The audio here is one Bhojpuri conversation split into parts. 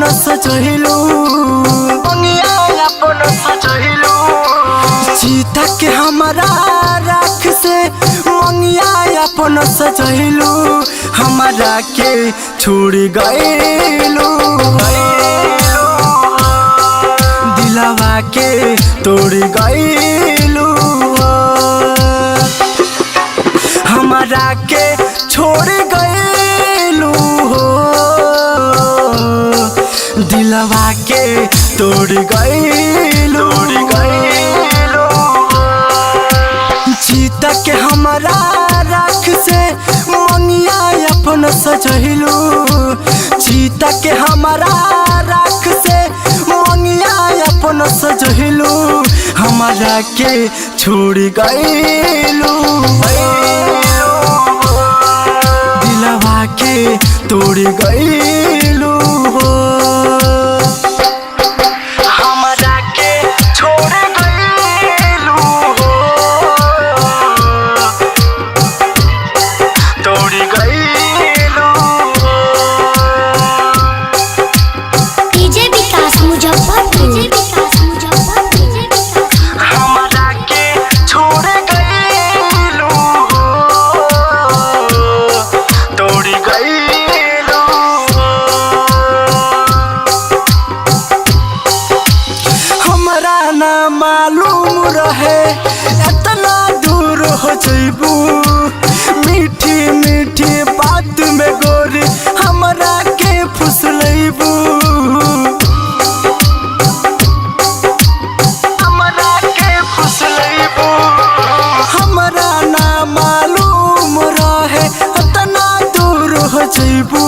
अपन सजहिलू मंगिया अपन सजहिलू चीता के हमारा राख से मंगिया अपन सजहिलू हमारा के छोड़ गइलू दिलवा के तोड़ गइलू हमारा के छोड़ गइलू दिलवा के तोड़ गइलू चीता के हमारा राख से मंगिया अपन सजहिलू चीता के हमारा राख से मंगिया अपन सजहिलू हमारा के छोड़ गइलू दिलवा के तोड़ गइलू हमारा के छोड़ गइलू तोड़ गइलू डीजे विकास मुजफ्फरपुर हमारा के छोड़ गइलू तोड़ गइलू हमरा ना मालूम रहे इतना दूर हो जइबू मीठी मीठी बात में गोरी हमरा के फुसलैबू हमरा के फुसलैबू हमरा ना मालूम रहे इतना दूर हो जइबू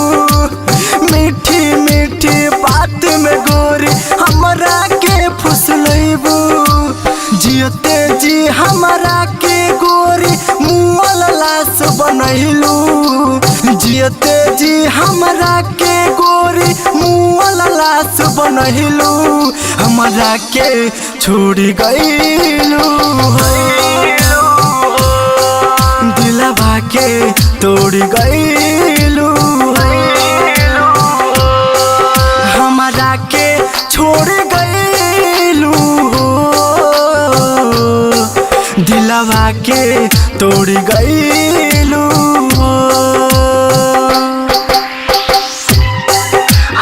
मीठी मीठी बात में गोरी हमरा के फुसलैबू जियते जी हमरा के गोरी मुअल लाश बनैलू जियते जी हमरा के गोरी मुअल लाश बनैलू हमरा के छोड़ गइलू दिलवा के तोड़ गइलू हमरा के छोड़ गइलू दिलवा के तोड़ गइलू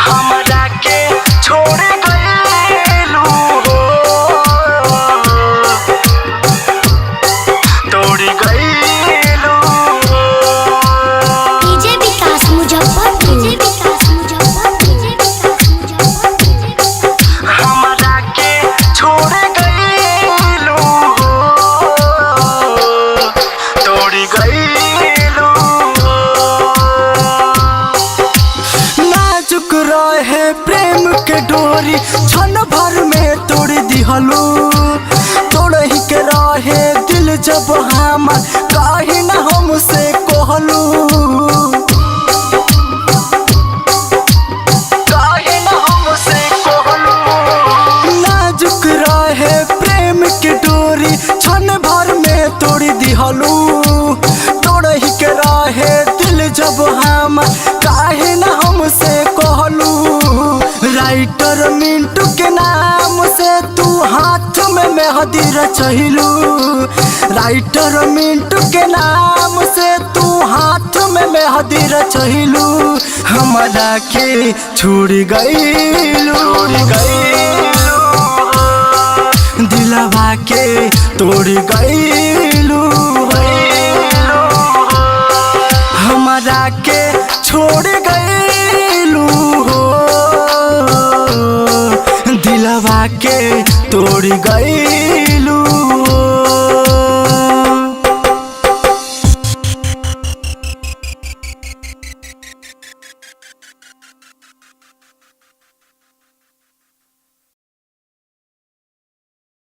हमरा के छोड़ गइलू तोड़ गइलू डीजे विकास मुजफ्फरपुर हमरा के छोड़ गइलू तोड़ गइलू नाजुक रहे प्रेम के डोरी क्षण भर में तोड़ दिहलू तोड़ही के रहे दिल जब हमार काहे ना हमसे कहलू काहे ना हमसे कहलू नाजुक रहे प्रेम के डोरी क्षण भर में तोड़ दिहलू तोड़ही के रहे दिल जब हमार काहे ना हमसे कहलू राइटर मिंटू के नाम से तू हाथ में मेहंदी रचहिलू राइटर मिंटू के नाम से तू हाथ में मेहंदी रचहिलू हमारा के छोड़ गइलू दिलवा के तोड़ गइलू हमारा के छोड़ गइलू दिलवा के तोड़ गइलू।